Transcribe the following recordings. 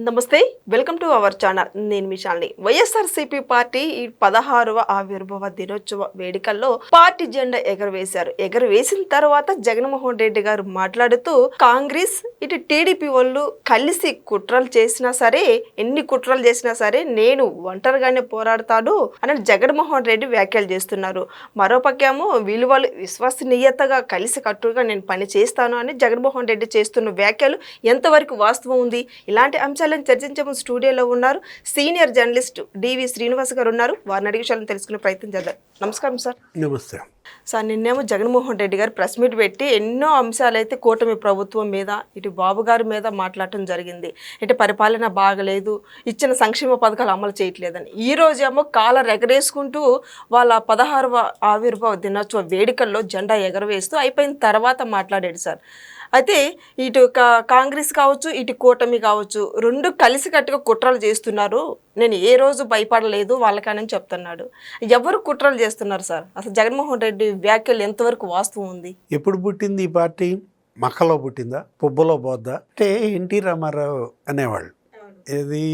నమస్తే, welcome to our channel. నేను మిషాల్ని. YSRCP party ఈ 16వ ఆవిర్భావ దినోత్సవ వేడుకల్లో పార్టీ జెండా ఎగరవేశారు. ఎగరవేసిన తర్వాత జగన్మోహన్ రెడ్డి గారు మాట్లాడుతూ కాంగ్రెస్ ఇటు టీడీపీ వాళ్ళు కలిసి కుట్రలు చేసినా సరే, ఎన్ని కుట్రలు చేసినా సరే నేను ఒంటరిగానే పోరాడతాను అని జగన్మోహన్ రెడ్డి వ్యాఖ్యలు చేస్తున్నారు. మరోపక్కేమో విలువలు విశ్వసనీయతగా కలిసి కట్టుగా నేను పని చేస్తాను అని జగన్మోహన్ రెడ్డి చేస్తున్న వ్యాఖ్యలు ఎంతవరకు వాస్తవం ఉంది? ఇలాంటి అంశాలను చర్చించే స్టూడియోలో ఉన్నారు సీనియర్ జర్నలిస్ట్ డివి శ్రీనివాస్ గారు ఉన్నారు. వారిని అడిగే విషయాలను తెలుసుకునే ప్రయత్నం చేద్దాం. నమస్కారం సార్. నమస్తే సార్, నిన్నేమో జగన్మోహన్ రెడ్డి గారు ప్రెస్ మీట్ పెట్టి ఎన్నో అంశాలు అయితే కూటమి ప్రభుత్వం మీద, ఇటు బాబు గారి మీద మాట్లాడటం జరిగింది. ఇటు పరిపాలన బాగలేదు, ఇచ్చిన సంక్షేమ పథకాలు అమలు చేయట్లేదని. ఈ రోజేమో కాలర్ ఎగరేసుకుంటూ వాళ్ళ 16వ ఆవిర్భావ దినోత్సవ వేడుకల్లో జెండా ఎగరవేస్తూ అయిపోయిన తర్వాత మాట్లాడాడు సార్. అయితే ఇటు కాంగ్రెస్ కావచ్చు, ఇటు కూటమి కావచ్చు, రెండు కలిసికట్టుగా కుట్రలు చేస్తున్నారు. నేను ఏ రోజు భయపడలేదు వాళ్ళకని చెప్తున్నాడు. ఎవరు కుట్రలు చేస్తున్నారు సార్? అసలు జగన్మోహన్ రెడ్డి వ్యాఖ్యలు ఎంతవరకు వాస్తవం ఉంది? ఎప్పుడు పుట్టింది ఈ పార్టీ? మక్కలో పుట్టిందా, పుబ్బలో పోద్దా? అంటే ఎన్టీ రామారావు అనేవాళ్ళు, ఇది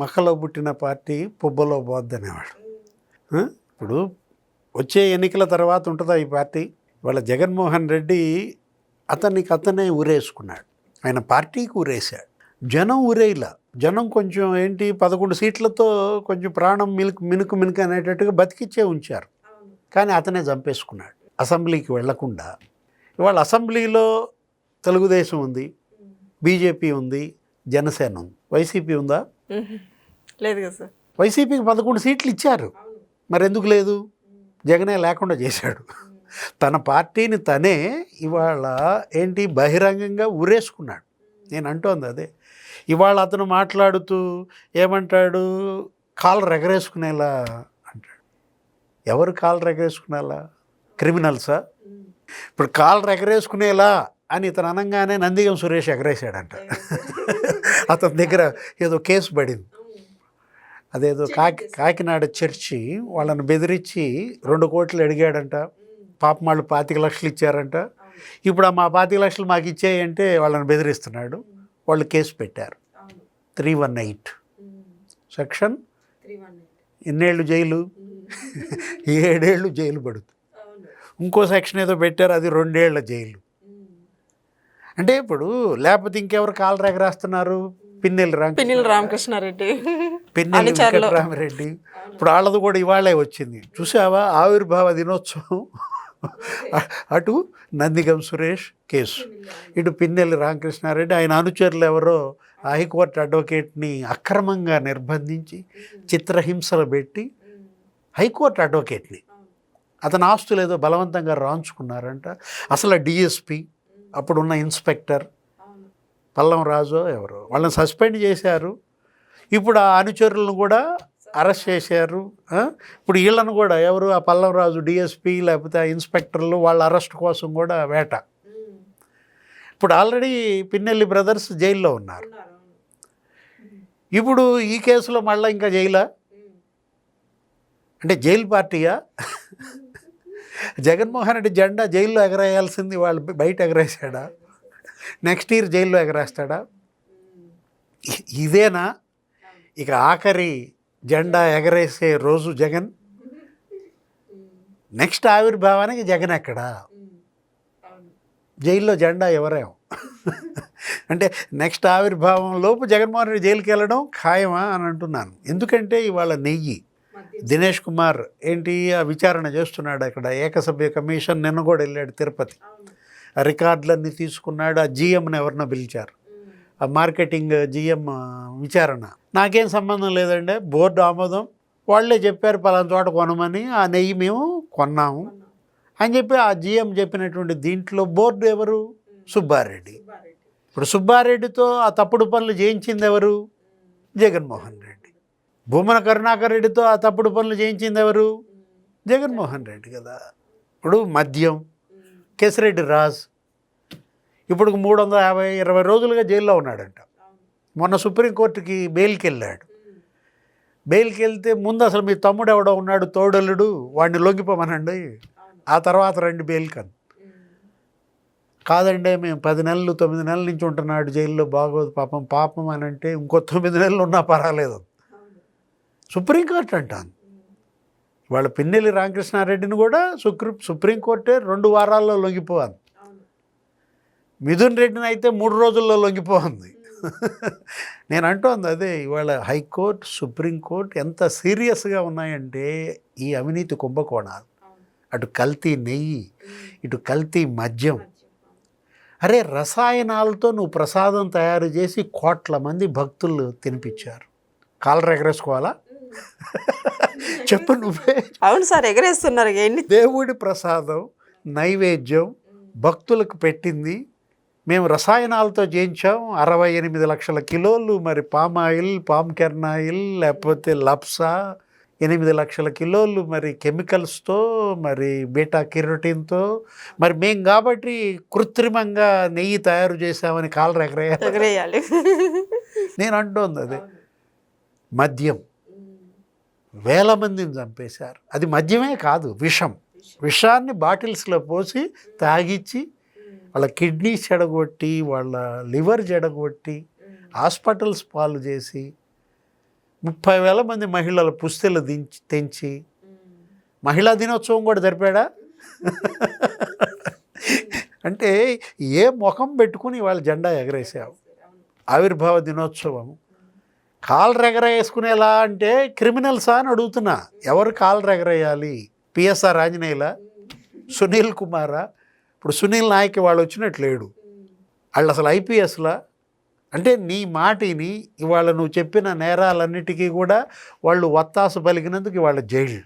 మక్కలో పుట్టిన పార్టీ పుబ్బలో పోద్ది అనేవాడు. ఇప్పుడు వచ్చే ఎన్నికల తర్వాత ఉంటుందా ఈ పార్టీ? వాళ్ళ జగన్మోహన్ రెడ్డి అతనే ఊరేసుకున్నాడు. ఆయన పార్టీకి ఊరేశాడు. జనం ఊరేలా. జనం కొంచెం 11 సీట్లతో కొంచెం ప్రాణం మినుకు అనేటట్టుగా బతికిచ్చే ఉంచారు. కానీ అతనే చంపేసుకున్నాడు. అసెంబ్లీకి వెళ్లకుండా. ఇవాళ అసెంబ్లీలో తెలుగుదేశం ఉంది, బీజేపీ ఉంది, జనసేన ఉంది. వైసీపీ ఉందా? లేదు కదా సార్. వైసీపీకి 11 సీట్లు ఇచ్చారు. మరి ఎందుకు లేదు? జగనే లేకుండా చేశాడు. తన పార్టీని తనే ఇవాళ బహిరంగంగా ఊరేసుకున్నాడు. నేను అంటోంది అదే. ఇవాళ అతను మాట్లాడుతూ ఏమంటాడు? కాలర్ ఎగరేసుకునేలా అంటాడు. ఎవరు కాలర్ ఎగరేసుకునేలా? క్రిమినల్సా? ఇప్పుడు కాలర్ ఎగరేసుకునేలా అని ఇతను అనగానే నందిగం సురేష్ ఎగరేసాడంట. అతని దగ్గర ఏదో కేసు పడింది. అదేదో కాకినాడ చర్చి వాళ్ళని బెదిరించి 2 కోట్లు అడిగాడంట. పాపం వాళ్ళు 25 లక్షలు ఇచ్చారంట. ఇప్పుడు మా 25 లక్షలు మాకు ఇచ్చేయంటే వాళ్ళని బెదిరిస్తున్నాడు. వాళ్ళు కేసు పెట్టారు. 318 సెక్షన్. ఎన్నేళ్ళు జైలు? 7 ఏళ్ళు జైలు పడుతుంది. ఇంకో సెక్షన్ ఏదో పెట్టారు, అది 2 ఏళ్ల జైలు. అంటే ఇప్పుడు లేకపోతే ఇంకెవరు కాలు ఎగరేస్తున్నారు? పిన్నెల్లి రామకృష్ణారెడ్డి, పిన్నెల్లి వెంకటరామరెడ్డి. ఇప్పుడు వాళ్ళది కూడా ఇవాళే వచ్చింది. చూసావా? ఆవిర్భావ దినోత్సవం. అటు నందిగం సురేష్ కేసు, ఇటు పిన్నెల్లి రామకృష్ణారెడ్డి. ఆయన అనుచరులు ఎవరో హైకోర్టు అడ్వకేట్ని అక్రమంగా నిర్బంధించి చిత్రహింసలు పెట్టి హైకోర్టు అడ్వకేట్ని అతని ఆస్తులు ఏదో బలవంతంగా రాంచుకున్నారంట. అసలు డిఎస్పి అప్పుడున్న ఇన్స్పెక్టర్ పల్లం రాజు ఎవరో వాళ్ళని సస్పెండ్ చేశారు. ఇప్పుడు ఆ అనుచరులను కూడా అరెస్ట్ చేశారు. ఇప్పుడు వీళ్ళను కూడా ఎవరు? ఆ పల్లం రాజు డిఎస్పి లేకపోతే ఆ ఇన్స్పెక్టర్లు వాళ్ళ అరెస్ట్ కోసం కూడా వేట. ఇప్పుడు ఆల్రెడీ పిన్నెల్లి బ్రదర్స్ జైల్లో ఉన్నారు. ఇప్పుడు ఈ కేసులో మళ్ళీ ఇంకా జైలా? అంటే జైలు పార్టీయా? జగన్మోహన్ రెడ్డి జెండా జైల్లో ఎగరేయాల్సింది వాళ్ళు బయట ఎగరేసాడా? నెక్స్ట్ ఇయర్ జైల్లో ఎగరేస్తాడా? ఇదేనా ఇక ఆఖరి జెండా ఎగరేసే రోజు జగన్? నెక్స్ట్ ఆవిర్భావానికి జగన్ ఎక్కడా? జైల్లో జెండా ఎవరేం? అంటే నెక్స్ట్ ఆవిర్భావం లోపు జగన్మోహన్ రెడ్డి జైలుకి వెళ్ళడం ఖాయమా అని అంటున్నాను. ఎందుకంటే ఇవాళ దినేష్ కుమార్ ఆ విచారణ చేస్తున్నాడు అక్కడ. ఏకసభ్య కమిషన్ నిన్న కూడా వెళ్ళాడు తిరుపతి. ఆ రికార్డులన్నీ తీసుకున్నాడు. ఆ జిఎంని ఎవరినో పిలిచారు. ఆ మార్కెటింగ్ జిఎం విచారణ. నాకేం సంబంధం లేదండి, బోర్డు ఆమోదం. వాళ్ళే చెప్పారు పలానా చోట కొనమని. ఆ నెయ్యి మేము కొన్నాము అని చెప్పి ఆ జిఎం చెప్పినటువంటి దీంట్లో బోర్డు ఎవరు? సుబ్బారెడ్డి. ఇప్పుడు సుబ్బారెడ్డితో ఆ తప్పుడు పనులు చేయించింది ఎవరు? జగన్మోహన్ రెడ్డి. భూమన కరుణాకర్ రెడ్డితో ఆ తప్పుడు పనులు చేయించింది ఎవరు? జగన్మోహన్ రెడ్డి కదా. ఇప్పుడు మద్యం కేసిరెడ్డి రాజ్ ఇప్పుడు 320 రోజులుగా జైల్లో ఉన్నాడంట. మొన్న సుప్రీంకోర్టుకి బెయిల్కి వెళ్ళాడు. బెయిల్కి వెళ్తే ముందు అసలు మీ తమ్ముడు ఎవడో ఉన్నాడు తోడల్లుడు, వాడిని లొంగిపోమనండి, ఆ తర్వాత రండి బెయిల్కి అని. కాదండి మేము 10 నెలలు 9 నెలల నుంచి ఉంటున్నాడు జైల్లో, బాగోదు పాపం అని అంటే ఇంకో 9 నెలలు ఉన్నా పర్వాలేదు. సుప్రీంకోర్టు అంటాను. వాళ్ళ పిన్నెల్లి రామకృష్ణారెడ్డిని కూడా సుప్రీంకోర్టే 2 వారాల్లో లొంగిపోవాలి. మిథున్ రెడ్డిని అయితే 3 రోజుల్లో లొంగిపోయింది. నేను అంటోంది అదే, ఇవాళ హైకోర్టు సుప్రీంకోర్టు ఎంత సీరియస్గా ఉన్నాయంటే ఈ అవినీతి కుంభకోణాలు, అటు కల్తీ నెయ్యి, ఇటు కల్తీ మద్యం. అరే రసాయనాలతో నువ్వు ప్రసాదం తయారు చేసి కోట్ల మంది భక్తులు తినిపించారు. కాలర్ ఎగరేసుకోవాలా? చెప్పు నువ్వే. అవును సార్, ఎగరేస్తున్నారు. ఎన్ని దేవుడి ప్రసాదం నైవేద్యం భక్తులకు పెట్టింది మేము రసాయనాలతో చేయించాం. 68 లక్షల కిలోలు మరి పామాయిల్, పామ్ కెర్నాయిల్, లేకపోతే లప్సా, 8 లక్షల కిలోలు మరి కెమికల్స్తో, మరి బీటా కెరోటిన్తో, మరి మేము కాబట్టి కృత్రిమంగా నెయ్యి తయారు చేసామని కాలర్ ఎగరేయాలి. నేను అంటోంది అదే. మద్యం వేల మందిని చంపేశారు. అది మద్యమే కాదు, విషాన్ని బాటిల్స్లో పోసి తాగిచ్చి వాళ్ళ కిడ్నీస్ చెడగొట్టి, వాళ్ళ లివర్ చెడగొట్టి, హాస్పిటల్స్ పాలు చేసి 30,000 మంది మహిళల పుస్తెలు తెంచి మహిళా దినోత్సవం కూడా జరిపాడా? అంటే ఏ ముఖం పెట్టుకుని వాళ్ళ జెండా ఎగరేసావు? ఆవిర్భావ దినోత్సవం కాలర్ ఎగరేసుకునేలా అంటే క్రిమినల్సా అని అడుగుతున్నా. ఎవరు కాలర్ ఎగరేయాలి? పిఎస్ఆర్ ఆంజనేయులా, సునీల్ కుమారా? ఇప్పుడు సునీల్ నాయక్ వాళ్ళు వచ్చినట్టు లేడు. వాళ్ళు అసలు ఐపీఎస్లా? అంటే నీ మాటిని ఇవాళ నువ్వు చెప్పిన నేరాలన్నిటికీ కూడా వాళ్ళు వత్తాసు పలికినందుకు ఇవాళ జైలు.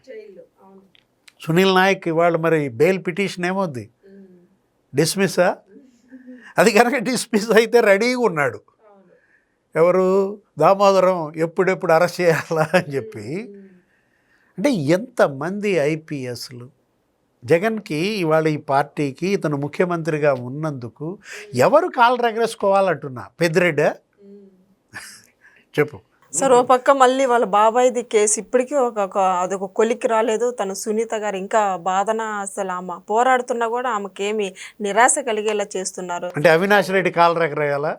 సునీల్ నాయక్ ఇవాళ మరి బెయిల్ పిటిషన్ ఏమవుద్ది? డిస్మిస్సా? అది కనుక డిస్మిస్ అయితే రెడీగా ఉన్నాడు ఎవరు? దామోదరం ఎప్పుడెప్పుడు అరెస్ట్ చేయాలా అని చెప్పి. అంటే ఎంతమంది ఐపీఎస్లు జగన్కి ఇవాళ ఈ పార్టీకి ఇతను ముఖ్యమంత్రిగా ఉన్నందుకు ఎవరు కాలర్ ఎగరేసుకోవాలంటున్నా? పెద్దిరెడ్డా? చెప్పు సార్. ఓ పక్క మళ్ళీ వాళ్ళ బాబాయ్ది కేసు ఇప్పటికీ అదొక కొలిక్కి రాలేదు. తను సునీత గారు ఇంకా బాధన, అసలు ఆమె పోరాడుతున్నా కూడా ఆమెకేమి నిరాశ కలిగేలా చేస్తున్నారు. అంటే అవినాష్ రెడ్డి కాలర్ ఎగరేయాలా?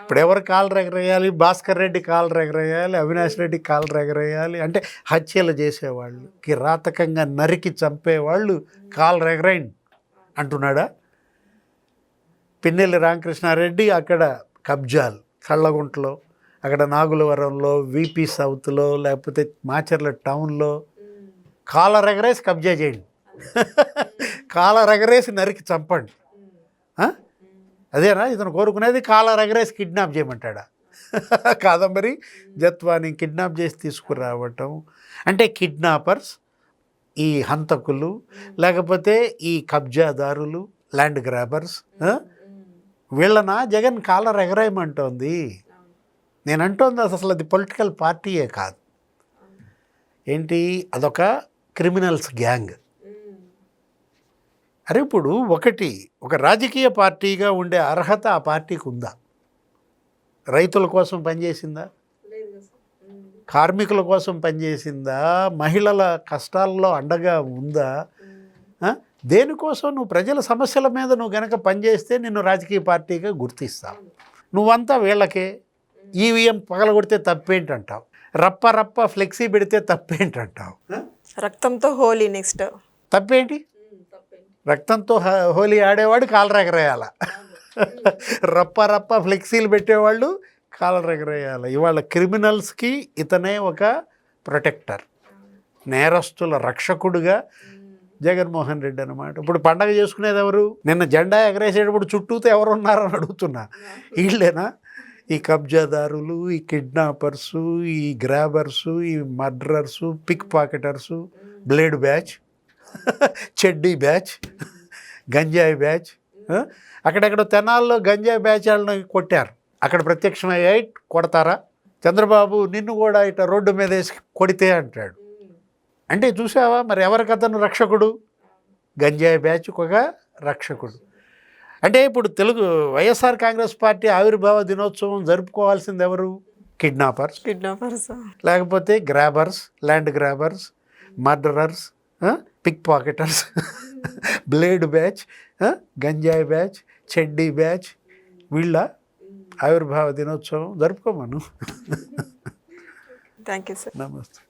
ఇప్పుడు ఎవరు కాలర్ ఎగరేయాలి? భాస్కర్ రెడ్డి కాలర్ ఎగరేయాలి, అవినాష్ రెడ్డి కాలర్ ఎగరేయాలి. అంటే హత్యలు చేసేవాళ్ళు, కిరాతకంగా నరికి చంపేవాళ్ళు కాలర్ ఎగరేయండి అంటున్నాడా? పిన్నెల్లి రామకృష్ణారెడ్డి అక్కడ కబ్జాలు కళ్ళగుంటలో, అక్కడ నాగులవరంలో, విపి సౌత్లో, లేకపోతే మాచర్ల టౌన్లో కాలర్ ఎగరేసి కబ్జా చేయండి, కాలర్ ఎగరేసి నరికి చంపండి. అదేనా ఇతను కోరుకునేది? కాలర్ ఎగరేసి కిడ్నాప్ చేయమంటాడా? కాదంబరి జత్వాని కిడ్నాప్ చేసి తీసుకురావటం అంటే కిడ్నాపర్స్, ఈ హంతకులు, లేకపోతే ఈ కబ్జాదారులు, ల్యాండ్ గ్రాబర్స్, వీళ్ళనా జగన్ కాలర్ ఎగరేయమంటోంది? నేను అంటోంది అసలు అది పొలిటికల్ పార్టీయే కాదు. ఏంటి? అదొక క్రిమినల్స్ గ్యాంగ్. అరే ఇప్పుడు ఒక రాజకీయ పార్టీగా ఉండే అర్హత ఆ పార్టీకి ఉందా? రైతుల కోసం పనిచేసిందా? కార్మికుల కోసం పనిచేసిందా? మహిళల కష్టాల్లో అండగా ఉందా? దేనికోసం? నువ్వు ప్రజల సమస్యల మీద నువ్వు గనక పనిచేస్తే నిన్ను రాజకీయ పార్టీగా గుర్తిస్తావు. నువ్వంతా వీళ్ళకే ఈవీఎం పగలగొడితే తప్పేంటంటావు, రప్ప ఫ్లెక్సీ పెడితే తప్పేంటంటావు, రక్తంతో హోలీ నెక్స్ట్ తప్పేంటి? రక్తంతో హోలీ ఆడేవాడు కాలర్ ఎగరేయాల, రప్ప ఫ్లెక్సీలు పెట్టేవాళ్ళు కాలర్ ఎగరేయాలి. ఇవాళ క్రిమినల్స్కి ఇతనే ఒక ప్రొటెక్టర్, నేరస్తుల రక్షకుడుగా జగన్మోహన్ రెడ్డి అనమాట. ఇప్పుడు పండగ చేసుకునేది ఎవరు? నిన్న జెండా ఎగరేసేటప్పుడు చుట్టూతో ఎవరు ఉన్నారని అడుగుతున్నా. వీళ్ళేనా? ఈ కబ్జాదారులు, ఈ కిడ్నాపర్సు, ఈ గ్రాబర్సు, ఈ మర్డరర్సు, పిక్ పాకెటర్సు, బ్లేడ్ బ్యాచ్, చెడ్డీ బ్యాచ్, గంజాయి బ్యాచ్. అక్కడెక్కడ తెనాల్లో గంజాయి బ్యాచ్ వాళ్ళని కొట్టారు. అక్కడ ప్రత్యక్షమయ్యాయి. కొడతారా? చంద్రబాబు నిన్ను కూడా ఇట రోడ్డు మీద వేసి కొడితే అంటాడు. అంటే చూసావా మరి ఎవరికతను రక్షకుడు? గంజాయి బ్యాచ్కి ఒక రక్షకుడు. అంటే ఇప్పుడు వైఎస్ఆర్ కాంగ్రెస్ పార్టీ ఆవిర్భావ దినోత్సవం జరుపుకోవాల్సింది ఎవరు? కిడ్నాపర్స్, కిడ్నాపర్స్, లేకపోతే grabbers, land grabbers, murderers, pick pocketers, blade batch, గంజాయి బ్యాచ్, చెడ్డీ బ్యాచ్, వీళ్ళ ఆవిర్భావ దినోత్సవం జరుపుకోమను. Thank you sir. నమస్తే.